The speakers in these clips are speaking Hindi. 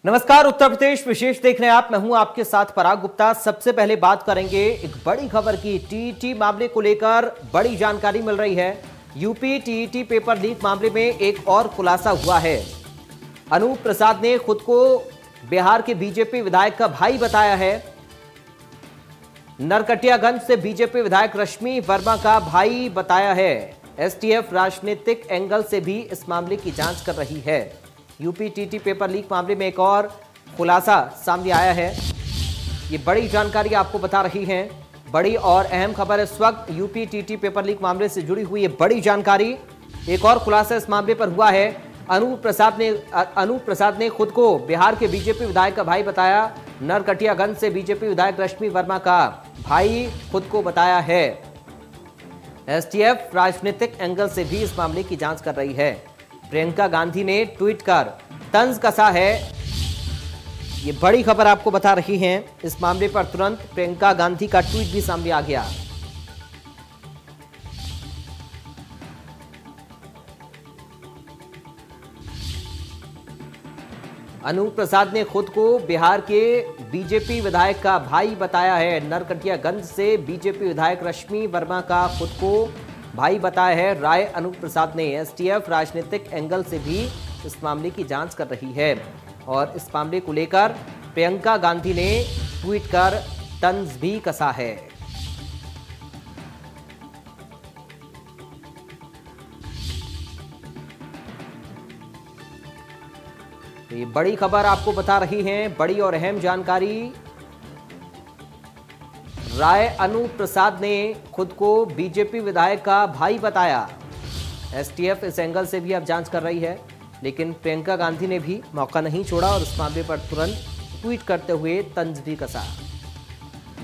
नमस्कार, उत्तर प्रदेश विशेष देख रहे हैं आप। मैं हूं आपके साथ पराग गुप्ता। सबसे पहले बात करेंगे एक बड़ी खबर की। टीईटी मामले को लेकर बड़ी जानकारी मिल रही है। यूपी टीईटी पेपर लीक मामले में एक और खुलासा हुआ है। अनूप प्रसाद ने खुद को बिहार के बीजेपी विधायक का भाई बताया है। नरकटियागंज से बीजेपी विधायक रश्मि वर्मा का भाई बताया है। एसटीएफ राजनीतिक एंगल से भी इस मामले की जांच कर रही है। यूपी टीटी पेपर लीक मामले में एक और खुलासा सामने आया है। ये बड़ी जानकारी आपको बता रही है। बड़ी और अहम खबर इस वक्त यूपी टीटी पेपर लीक मामले से जुड़ी हुई है। बड़ी जानकारी, एक और खुलासा इस मामले पर हुआ है। अनूप प्रसाद ने खुद को बिहार के बीजेपी विधायक का भाई बताया। नरकटियागंज से बीजेपी विधायक रश्मि वर्मा का भाई खुद को बताया है। एसटीएफ राजनीतिक एंगल से भी इस मामले की जांच कर रही है। प्रियंका गांधी ने ट्वीट कर तंज कसा है। ये बड़ी खबर आपको बता रही हैं। इस मामले पर तुरंत प्रियंका गांधी का ट्वीट भी सामने आ गया। अनूप प्रसाद ने खुद को बिहार के बीजेपी विधायक का भाई बताया है। नरकटियागंज से बीजेपी विधायक रश्मि वर्मा का खुद को भाई बताया है। राय अनूप प्रसाद ने एसटीएफ राजनीतिक एंगल से भी इस मामले की जांच कर रही है और इस मामले को लेकर प्रियंका गांधी ने ट्वीट कर तंज भी कसा है। ये बड़ी खबर आपको बता रही है। बड़ी और अहम जानकारी। राय अनूप प्रसाद ने खुद को बीजेपी विधायक का भाई बताया। एसटीएफ इस एंगल से भी अब जांच कर रही है, लेकिन प्रियंका गांधी ने भी मौका नहीं छोड़ा और इस मामले पर तुरंत ट्वीट करते हुए तंज भी कसा।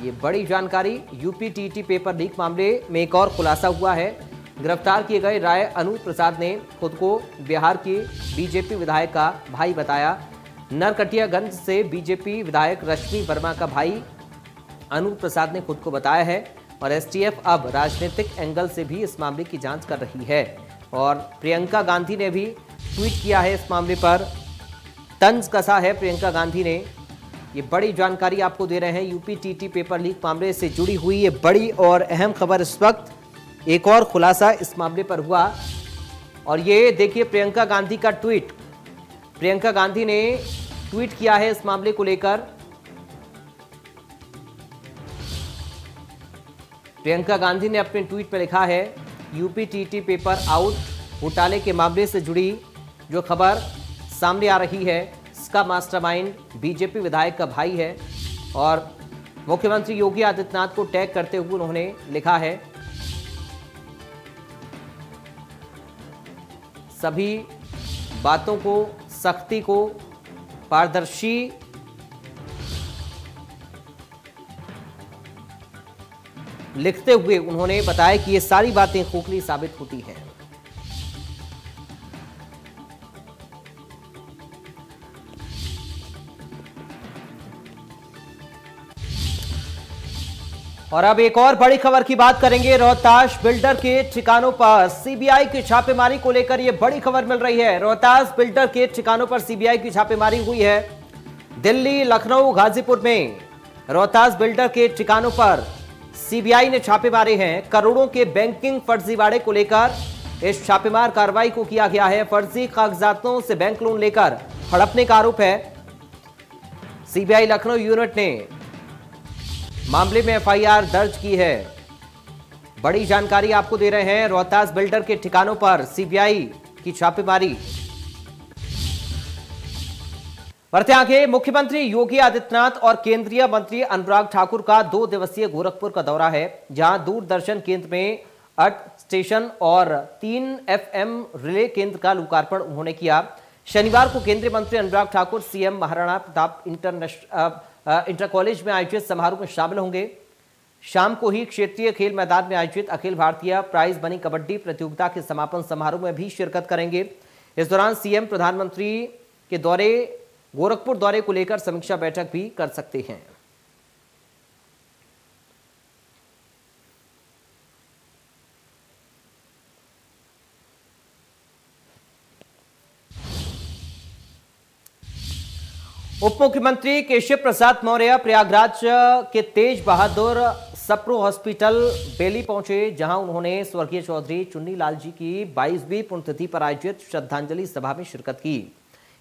ये बड़ी जानकारी। यूपी टीटी पेपर लीक मामले में एक और खुलासा हुआ है। गिरफ्तार किए गए राय अनूप प्रसाद ने खुद को बिहार के बीजेपी विधायक का भाई बताया। नरकटियागंज से बीजेपी विधायक रश्मि वर्मा का भाई अनूप प्रसाद ने खुद को बताया है और एसटीएफ अब राजनीतिक एंगल से भी इस मामले की जांच कर रही है और प्रियंका गांधी ने भी ट्वीट किया है। इस मामले पर तंज कसा है प्रियंका गांधी ने। ये बड़ी जानकारी आपको दे रहे हैं। यूपी टीटी पेपर लीक मामले से जुड़ी हुई ये बड़ी और अहम खबर। इस वक्त एक और खुलासा इस मामले पर हुआ और ये देखिए प्रियंका गांधी का ट्वीट। प्रियंका गांधी ने ट्वीट किया है इस मामले को लेकर। प्रियंका गांधी ने अपने ट्वीट पर लिखा है, यूपी टीटी पेपर आउट घोटाले के मामले से जुड़ी जो खबर सामने आ रही है, इसका मास्टरमाइंड बीजेपी विधायक का भाई है और मुख्यमंत्री योगी आदित्यनाथ को टैग करते हुए उन्होंने लिखा है, सभी बातों को, सख्ती को, पारदर्शी लिखते हुए उन्होंने बताया कि ये सारी बातें खोखली साबित होती हैं। और अब एक और बड़ी खबर की बात करेंगे। रोहतास बिल्डर के ठिकानों पर सीबीआई की छापेमारी को लेकर यह बड़ी खबर मिल रही है। रोहतास बिल्डर के ठिकानों पर सीबीआई की छापेमारी हुई है। दिल्ली, लखनऊ, गाजीपुर में रोहतास बिल्डर के ठिकानों पर सीबीआई ने छापे मारे हैं। करोड़ों के बैंकिंग फर्जीवाड़े को लेकर इस छापेमार कार्रवाई को किया गया है। फर्जी कागजातों से बैंक लोन लेकर हड़पने का आरोप है। सीबीआई लखनऊ यूनिट ने मामले में एफआईआर दर्ज की है। बड़ी जानकारी आपको दे रहे हैं। रोहतास बिल्डर के ठिकानों पर सीबीआई की छापेमारी। बढ़ते आगे। मुख्यमंत्री योगी आदित्यनाथ और केंद्रीय मंत्री अनुराग ठाकुर का 2 दिवसीय गोरखपुर का दौरा है, जहां दूरदर्शन केंद्र में 8 स्टेशन और 3 एफएम रिले केंद्र का लोकार्पण उन्होंने किया। शनिवार को केंद्रीय मंत्री Anurag Thakur CM Maharana Pratap inter college में आयोजित समारोह में शामिल होंगे। शाम को ही क्षेत्रीय खेल मैदान में आयोजित अखिल भारतीय प्राइज मनी कबड्डी प्रतियोगिता के समापन समारोह में भी शिरकत करेंगे। इस दौरान सीएम प्रधानमंत्री के गोरखपुर दौरे को लेकर समीक्षा बैठक भी कर सकते हैं। उप मुख्यमंत्री केशव प्रसाद मौर्य प्रयागराज के तेज बहादुर सप्रो हॉस्पिटल बेली पहुंचे, जहां उन्होंने स्वर्गीय चौधरी चुन्नी लाल जी की 22वीं पुण्यतिथि पर आयोजित श्रद्धांजलि सभा में शिरकत की।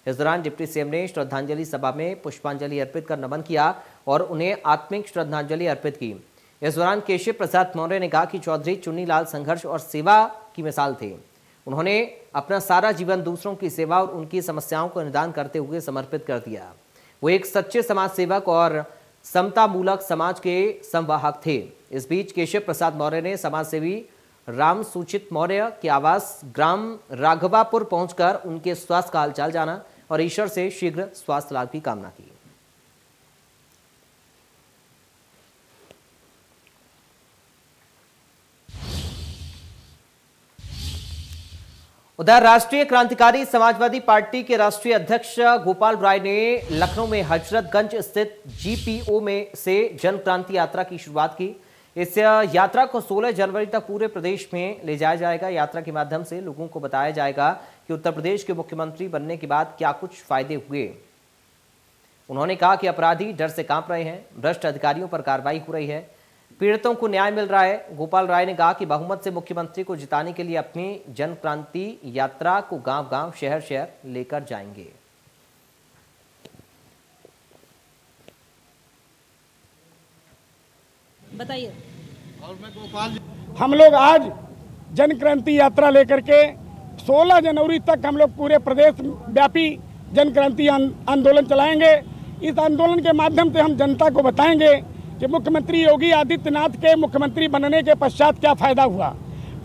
इस दौरान डिप्टी सीएम ने श्रद्धांजलि सभा में पुष्पांजलि अर्पित कर नमन किया और उन्हें आत्मिक श्रद्धांजलि अर्पित की। इस दौरान केशव प्रसाद मौर्य ने कहा कि चौधरी चुन्नी लाल संघर्ष और सेवा की मिसाल थे। उन्होंने अपना सारा जीवन दूसरों की सेवा और उनकी समस्याओं को निदान करते हुए समर्पित कर दिया। वो एक सच्चे समाज सेवक और समता मूलक समाज के संवाहक थे। इस बीच केशव प्रसाद मौर्य ने समाजसेवी राम सूचित मौर्य के आवास ग्राम राघवापुर पहुंचकर उनके स्वास्थ्य का हालचाल जाना और ईश्वर से शीघ्र स्वास्थ्य लाभ की कामना की। उधर राष्ट्रीय क्रांतिकारी समाजवादी पार्टी के राष्ट्रीय अध्यक्ष गोपाल राय ने लखनऊ में हजरतगंज स्थित जीपीओ में से जन क्रांति यात्रा की शुरुआत की। इस यात्रा को 16 जनवरी तक पूरे प्रदेश में ले जाया जाएगा। यात्रा के माध्यम से लोगों को बताया जाएगा कि उत्तर प्रदेश के मुख्यमंत्री बनने के बाद क्या कुछ फायदे हुए। उन्होंने कहा कि अपराधी डर से कांप रहे हैं, भ्रष्ट अधिकारियों पर कार्रवाई हो रही है, पीड़ितों को न्याय मिल रहा है। गोपाल राय ने कहा कि बहुमत से मुख्यमंत्री को जिताने के लिए अपनी जन क्रांति यात्रा को गांव-गांव, शहर-शहर लेकर जाएंगे। बताइए। हम लोग आज जन क्रांति यात्रा लेकर के 16 जनवरी तक हम लोग पूरे प्रदेश व्यापी जन क्रांति आंदोलन चलाएंगे। इस आंदोलन के माध्यम से हम जनता को बताएंगे कि मुख्यमंत्री योगी आदित्यनाथ के मुख्यमंत्री बनने के पश्चात क्या फायदा हुआ।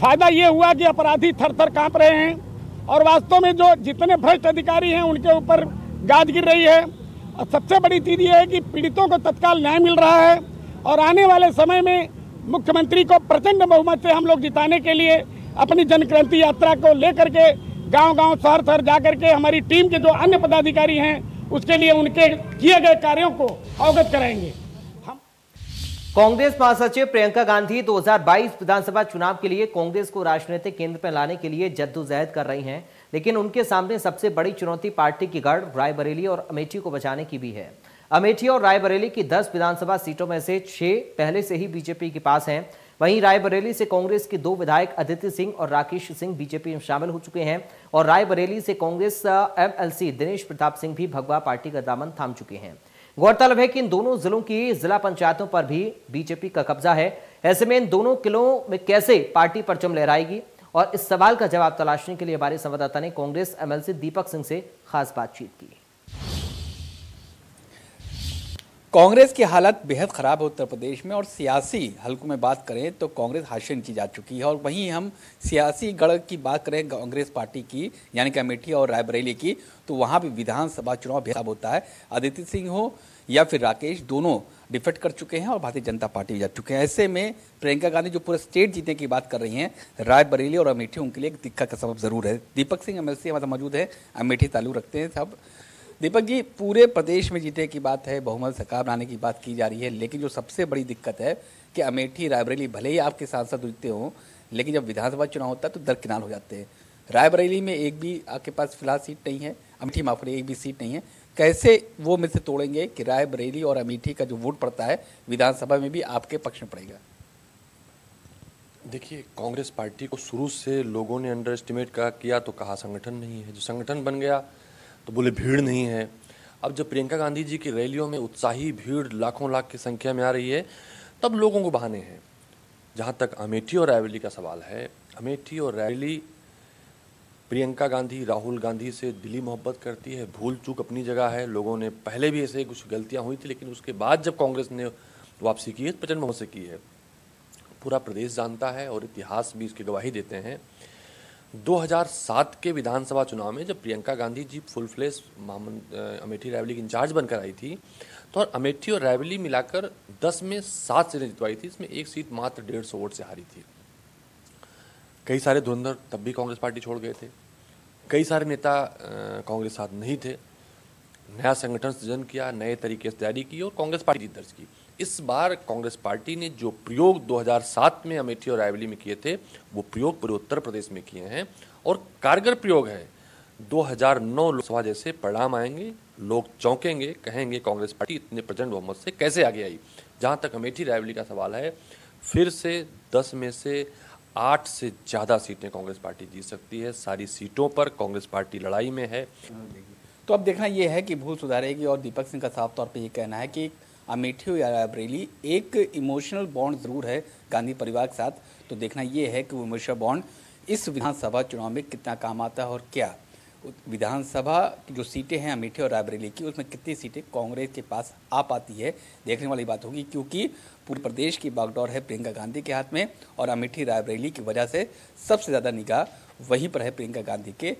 फायदा ये हुआ कि अपराधी थर थर कांप रहे हैं और वास्तव में जो जितने भ्रष्ट अधिकारी हैं उनके ऊपर गाज गिर रही है। और सबसे बड़ी चीज़ ये है कि पीड़ितों को तत्काल न्याय मिल रहा है और आने वाले समय में मुख्यमंत्री को प्रचंड बहुमत से हम लोग जिताने के लिए अपनी जन क्रांति यात्रा को लेकर के गांव-गांव, शहर-शहर जाकर के हमारी टीम के जो अन्य पदाधिकारी हैं उसके लिए उनके किए गए कार्यों को अवगत कराएंगे। कांग्रेस महासचिव प्रियंका गांधी 2022 विधानसभा चुनाव के लिए कांग्रेस को राजनीतिक केंद्र पर लाने के लिए जद्दोजहद कर रही हैं, लेकिन उनके सामने सबसे बड़ी चुनौती पार्टी की गढ़ रायबरेली और अमेठी को बचाने की भी है। अमेठी और रायबरेली की 10 विधानसभा सीटों में से 6 पहले से ही बीजेपी के पास हैं। वहीं रायबरेली से कांग्रेस के 2 विधायक अदिति सिंह और राकेश सिंह बीजेपी में शामिल हो चुके हैं और रायबरेली से कांग्रेस एमएलसी दिनेश प्रताप सिंह भी भगवा पार्टी का दामन थाम चुके हैं। गौरतलब है कि इन दोनों जिलों की जिला पंचायतों पर भी बीजेपी का कब्जा है। ऐसे में इन दोनों किलों में कैसे पार्टी परचम लहराएगी, और इस सवाल का जवाब तलाशने के लिए हमारे संवाददाता ने कांग्रेस एमएलसी दीपक सिंह से खास बातचीत की। कांग्रेस की हालत बेहद खराब है उत्तर प्रदेश में, और सियासी हलकों में बात करें तो कांग्रेस हाशिए की जा चुकी है। और वहीं हम सियासी गढ़ की बात करें कांग्रेस पार्टी की, यानी कि अमेठी और रायबरेली की, तो वहां भी विधानसभा चुनाव बेहद होता है। अदिति सिंह हो या फिर राकेश, दोनों डिफेक्ट कर चुके हैं और भारतीय जनता पार्टी जा चुके हैं। ऐसे में प्रियंका गांधी जो पूरे स्टेट जीतने की बात कर रही हैं, रायबरेली और अमेठी उनके लिए एक दिक्कत का सबब जरूर है। दीपक सिंह एमएलसी हमारे साथ मौजूद है, अमेठी ताल्लुक रखते हैं सब। दीपक जी, पूरे प्रदेश में जीतने की बात है, बहुमत सरकार बनाने की बात की जा रही है, लेकिन जो सबसे बड़ी दिक्कत है कि अमेठी रायबरेली भले ही आपके सांसद जीतते हों, लेकिन जब विधानसभा चुनाव होता है तो दरकिनार हो जाते हैं। रायबरेली में एक भी आपके पास फिलहाल सीट नहीं है, अमेठी माफ करिए एक भी सीट नहीं है। कैसे वो मिल से तोड़ेंगे कि रायबरेली और अमेठी का जो वोट पड़ता है विधानसभा में भी आपके पक्ष में पड़ेगा? देखिए, कांग्रेस पार्टी को शुरू से लोगों ने अंडर एस्टिमेट किया तो कहा संगठन नहीं है, जो संगठन बन गया तो बोले भीड़ नहीं है। अब जब प्रियंका गांधी जी की रैलियों में उत्साही भीड़ लाखों लाख की संख्या में आ रही है, तब लोगों को बहाने हैं। जहाँ तक अमेठी और रायबरेली का सवाल है, अमेठी और रायबरेली, प्रियंका गांधी राहुल गांधी से दिली मोहब्बत करती है, भूल चूक अपनी जगह है। लोगों ने पहले भी ऐसे कुछ गलतियाँ हुई थी, लेकिन उसके बाद जब कांग्रेस ने वापसी की है, प्रचंड बहुमत से की है। पूरा प्रदेश जानता है और इतिहास भी इसकी गवाही देते हैं। 2007 के विधानसभा चुनाव में जब प्रियंका गांधी जी फुल फ्लेश अमेठी रायबरेली की इंचार्ज बनकर आई थी, तो अमेठी और रायबरेली मिलाकर 10 में 7 सीटें जितवाई थी। इसमें एक सीट मात्र 150 वोट से हारी थी। कई सारे धुरंधर तब भी कांग्रेस पार्टी छोड़ गए थे, कई सारे नेता कांग्रेस साथ नहीं थे। नया संगठन सृजन किया, नए तरीके से तैयारी की और कांग्रेस पार्टी जीत दर्ज की। इस बार कांग्रेस पार्टी ने जो प्रयोग 2007 में अमेठी और रायबरेली में किए थे, वो प्रयोग पूरे उत्तर प्रदेश में किए हैं और कारगर प्रयोग है। 2009 लोकसभा जैसे परिणाम आएंगे, लोग चौंकेंगे, कहेंगे कांग्रेस पार्टी इतने प्रचंड बहुमत से कैसे आगे आई। जहां तक अमेठी रायबरेली का सवाल है, फिर से 10 में से 8 से ज़्यादा सीटें कांग्रेस पार्टी जीत सकती है। सारी सीटों पर कांग्रेस पार्टी लड़ाई में है। तो अब देखना यह है कि भूल सुधारेगी, और दीपक सिंह का साफ तौर पे ये कहना है कि अमेठी या रायबरेली एक इमोशनल बॉन्ड ज़रूर है गांधी परिवार के साथ। तो देखना यह है कि वो इमोशनल बॉन्ड इस विधानसभा चुनाव में कितना काम आता है, और क्या विधानसभा की जो सीटें हैं अमेठी और रायबरेली की, उसमें कितनी सीटें कांग्रेस के पास आ पाती है, देखने वाली बात होगी। क्योंकि पूरे प्रदेश की बागडोर है प्रियंका गांधी के हाथ में, और अमेठी रायबरेली की वजह से सबसे ज़्यादा निगाह वहीं पर है प्रियंका गांधी के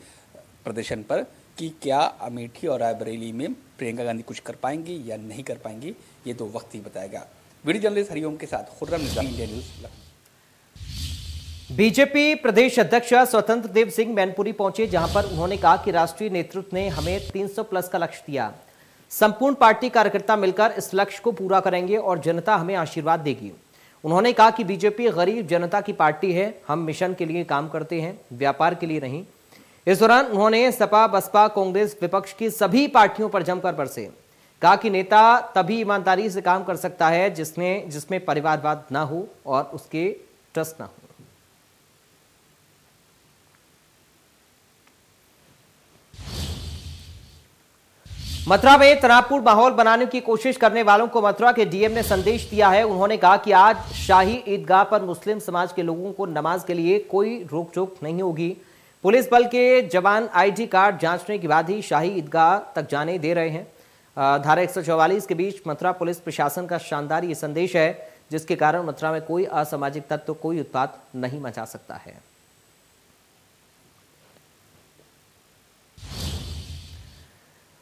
प्रदर्शन पर, कि क्या अमेठी और रायबरेली में प्रियंका गांधी कुछ कर पाएंगी या नहीं कर पाएंगी, ये तो वक्त ही बताएगा। वीडियो जर्नलिस्ट हरिओम के साथ खुर्रम निजाम, इंडिया न्यूज़। बीजेपी प्रदेश अध्यक्ष स्वतंत्र देव सिंह मैनपुरी पहुंचे, जहां पर उन्होंने कहा कि राष्ट्रीय नेतृत्व ने हमें 300 प्लस का लक्ष्य दिया। संपूर्ण पार्टी कार्यकर्ता मिलकर इस लक्ष्य को पूरा करेंगे और जनता हमें आशीर्वाद देगी। उन्होंने कहा कि बीजेपी गरीब जनता की पार्टी है, हम मिशन के लिए काम करते हैं, व्यापार के लिए नहीं। इस दौरान उन्होंने सपा, बसपा, कांग्रेस, विपक्ष की सभी पार्टियों पर जमकर बरसे। कहा कि नेता तभी ईमानदारी से काम कर सकता है जिसमें परिवारवाद ना हो और उसके ट्रस्ट ना हो। मथुरा में तनावपूर्ण माहौल बनाने की कोशिश करने वालों को मथुरा के डीएम ने संदेश दिया है। उन्होंने कहा कि आज शाही ईदगाह पर मुस्लिम समाज के लोगों को नमाज के लिए कोई रोक टोक नहीं होगी। पुलिस बल के जवान आईडी कार्ड जांचने के बाद ही शाही ईदगाह तक जाने दे रहे हैं। धारा 144 के बीच मथुरा पुलिस प्रशासन का शानदार ये संदेश है, जिसके कारण मथुरा में कोई असामाजिक तत्व, कोई उत्पात नहीं मचा सकता है।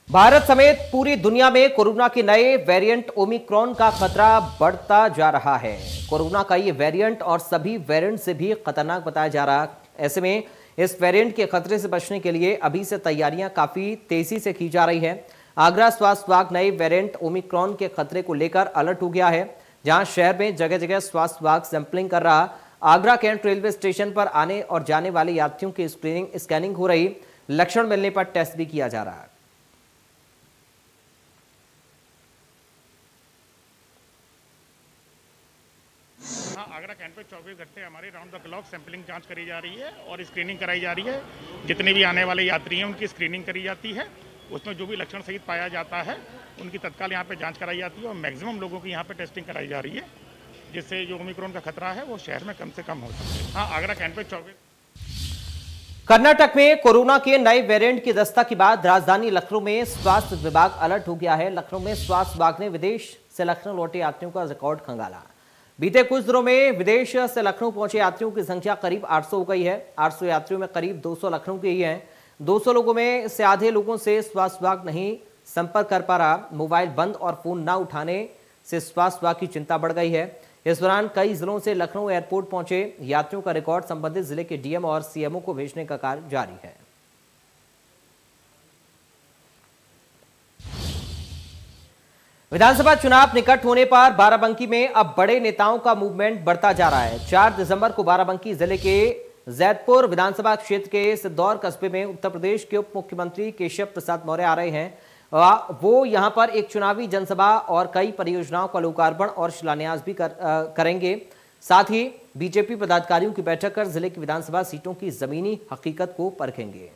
भारत समेत पूरी दुनिया में कोरोना के नए वेरिएंट ओमिक्रॉन का खतरा बढ़ता जा रहा है। कोरोना का ये वेरिएंट और सभी वेरिएंट से भी खतरनाक बताया जा रहा है। ऐसे में इस वेरिएंट के खतरे से बचने के लिए अभी से तैयारियां काफी तेजी से की जा रही है। आगरा स्वास्थ्य विभाग नए वेरिएंट ओमिक्रॉन के खतरे को लेकर अलर्ट हो गया है, जहां शहर में जगह जगह स्वास्थ्य विभाग सैंपलिंग कर रहा। आगरा कैंट रेलवे स्टेशन पर आने और जाने वाले यात्रियों की स्कैनिंग हो रही, लक्षण मिलने पर टेस्ट भी किया जा रहा है। आगरा कैंट पे 24 घंटे हमारी राउंड द क्लॉक सैंपलिंग जांच करी जा रही है और स्क्रीनिंग कराई जा रही है। जितने भी आने वाले यात्री हैं उनकी स्क्रीनिंग करी जाती है। उसमें जो भी लक्षण सहित पाया जाता है उनकी तत्काल यहाँ पे जांच कराई जाती है और मैक्सिमम लोगों की यहाँ पे टेस्टिंग कराई जा रही है, जिससे जो ओमिक्रॉन का खतरा है वो शहर में कम से कम हो सके। हाँ, आगरा कैंट पे 24। कर्नाटक में कोरोना के नए वेरिएंट की दस्तक के बाद राजधानी लखनऊ में स्वास्थ्य विभाग अलर्ट हो गया है। लखनऊ में स्वास्थ्य विभाग ने विदेश से लखनऊ लौटे यात्रियों का रिकॉर्ड खंगाला। बीते कुछ दिनों में विदेश से लखनऊ पहुंचे यात्रियों की संख्या करीब 800 हो गई है। 800 यात्रियों में करीब 200 लखनऊ के ही हैं। 200 लोगों में से आधे लोगों से स्वास्थ्य विभाग नहीं संपर्क कर पा रहा। मोबाइल बंद और फोन न उठाने से स्वास्थ्य विभाग की चिंता बढ़ गई है। इस दौरान कई जिलों से लखनऊ एयरपोर्ट पहुंचे यात्रियों का रिकॉर्ड संबंधित जिले के डीएम और सीएमओ को भेजने का कार्य जारी है। विधानसभा चुनाव निकट होने पर बाराबंकी में अब बड़े नेताओं का मूवमेंट बढ़ता जा रहा है। 4 दिसंबर को बाराबंकी जिले के जैदपुर विधानसभा क्षेत्र के सिद्धौर कस्बे में उत्तर प्रदेश के उप मुख्यमंत्री केशव प्रसाद मौर्य आ रहे हैं। वो यहां पर एक चुनावी जनसभा और कई परियोजनाओं का लोकार्पण और शिलान्यास भी करेंगे। साथ ही बीजेपी पदाधिकारियों की बैठक कर जिले की विधानसभा सीटों की जमीनी हकीकत को परखेंगे।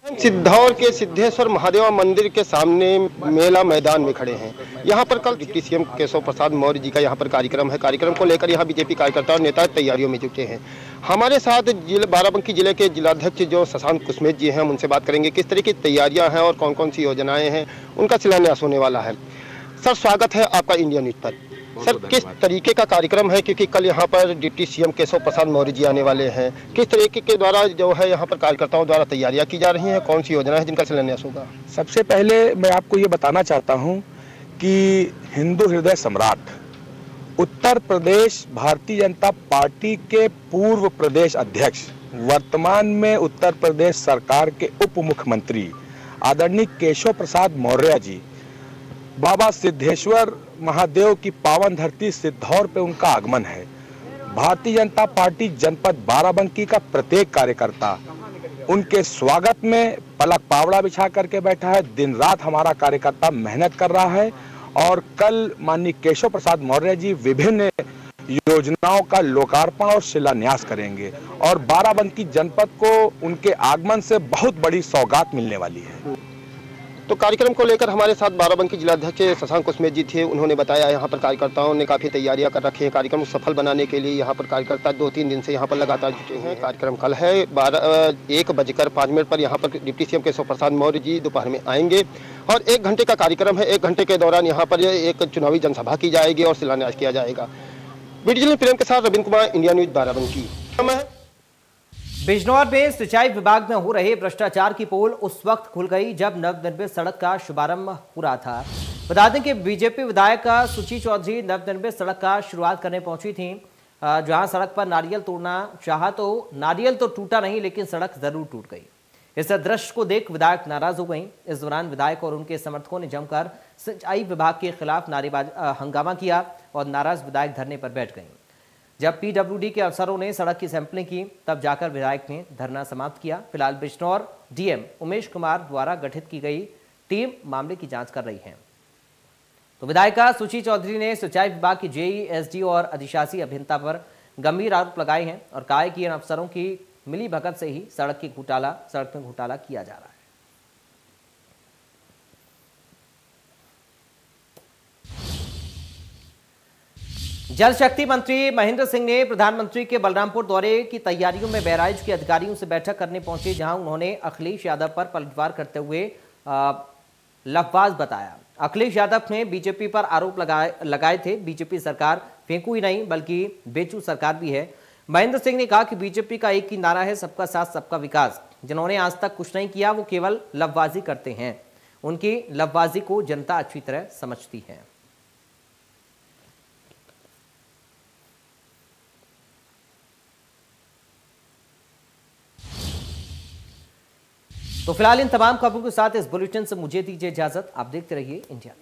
सिद्धौर के सिद्धेश्वर महादेव मंदिर के सामने मेला मैदान में खड़े हैं। यहाँ पर कल डिप्टी सीएम केशव प्रसाद मौर्य जी का यहाँ पर कार्यक्रम है। कार्यक्रम को लेकर यहाँ बीजेपी कार्यकर्ता और नेता तैयारियों में जुटे हैं। हमारे साथ बाराबंकी जिले के जिलाध्यक्ष जो शशांक कुसमेत जी हैं, हम उनसे बात करेंगे किस तरह की तैयारियां हैं और कौन कौन सी योजनाएं हैं, उनका शिलान्यास होने वाला है। सर, स्वागत है आपका इंडिया न्यूज पर। सर, किस तरीके का कार्यक्रम है, क्योंकि कल यहाँ पर डिप्टी सीएम केशव प्रसाद मौर्य जी आने वाले हैं, किस तरीके के द्वारा जो है यहाँ पर कार्यकर्ताओं द्वारा तैयारियां की जा रही हैं, कौन सी योजना है जिनका शिलान्यास होगा? सबसे पहले मैं आपको ये बताना चाहता हूँ कि हिंदू हृदय सम्राट उत्तर प्रदेश भारतीय जनता पार्टी के पूर्व प्रदेश अध्यक्ष, वर्तमान में उत्तर प्रदेश सरकार के उप मुख्यमंत्री आदरणीय केशव प्रसाद मौर्य जी, बाबा सिद्धेश्वर महादेव की पावन धरती सिद्धौर पे उनका आगमन है। भारतीय जनता पार्टी जनपद बाराबंकी का प्रत्येक कार्यकर्ता उनके स्वागत में पलक पावड़ा बिछा करके बैठा है। दिन रात हमारा कार्यकर्ता मेहनत कर रहा है और कल माननीय केशव प्रसाद मौर्य जी विभिन्न योजनाओं का लोकार्पण और शिलान्यास करेंगे और बाराबंकी जनपद को उनके आगमन से बहुत बड़ी सौगात मिलने वाली है। तो कार्यक्रम को लेकर हमारे साथ बाराबंकी जिलाध्यक्ष शशांक कुसमेत जी थे। उन्होंने बताया यहाँ पर कार्यकर्ताओं ने काफ़ी तैयारियां कर रखी हैं कार्यक्रम को सफल बनाने के लिए। यहाँ पर कार्यकर्ता 2-3 दिन से यहाँ पर लगातार जुटे हैं। कार्यक्रम कल है 1:05 पर यहाँ पर डिप्टी सीएम केशव प्रसाद मौर्य जी दोपहर में आएंगे और 1 घंटे का कार्यक्रम है। 1 घंटे के दौरान यहाँ पर एक चुनावी जनसभा की जाएगी और शिलान्यास किया जाएगा। वीडियो प्रेम के साथ रविंद्र कुमार, इंडिया न्यूज बाराबंकी। बिजनौर में सिंचाई विभाग में हो रहे भ्रष्टाचार की पोल उस वक्त खुल गई जब नवनिर्मित सड़क का शुभारंभ हो रहा था। बता दें कि बीजेपी विधायक सुची चौधरी नवनिर्मित सड़क का शुरुआत करने पहुंची थी, जहां सड़क पर नारियल तोड़ना चाहा तो नारियल तो टूटा नहीं, लेकिन सड़क जरूर टूट गई। इस दृश्य को देख विधायक नाराज हो गई। इस दौरान विधायक और उनके समर्थकों ने जमकर सिंचाई विभाग के खिलाफ हंगामा किया और नाराज विधायक धरने पर बैठ गए। जब पीडब्ल्यूडी के अफसरों ने सड़क की सैंपलिंग की तब जाकर विधायक ने धरना समाप्त किया। फिलहाल बिजनौर डीएम उमेश कुमार द्वारा गठित की गई टीम मामले की जांच कर रही है। तो विधायिका सुची चौधरी ने सिंचाई विभाग की जेई, एसडी और अधिशासी अभियंता पर गंभीर आरोप लगाए हैं और कहा है कि इन अफसरों की मिली भगत से ही सड़क में घोटाला किया जा रहा है। जल शक्ति मंत्री महेंद्र सिंह ने प्रधानमंत्री के बलरामपुर दौरे की तैयारियों में बहराइच के अधिकारियों से बैठक करने पहुंचे, जहां उन्होंने अखिलेश यादव पर पलटवार करते हुए लफाज बताया। अखिलेश यादव ने बीजेपी पर आरोप लगाए थे, बीजेपी सरकार फेंकू ही नहीं बल्कि बेचू सरकार भी है। महेंद्र सिंह ने कहा कि बीजेपी का एक ही नारा है, सबका साथ सबका विकास। जिन्होंने आज तक कुछ नहीं किया वो केवल लफबाजी करते हैं। उनकी लफबाजी को जनता अच्छी तरह समझती है। तो फिलहाल इन तमाम खबरों के साथ इस बुलेटिन से मुझे दीजिए इजाजत। आप देखते रहिए इंडिया।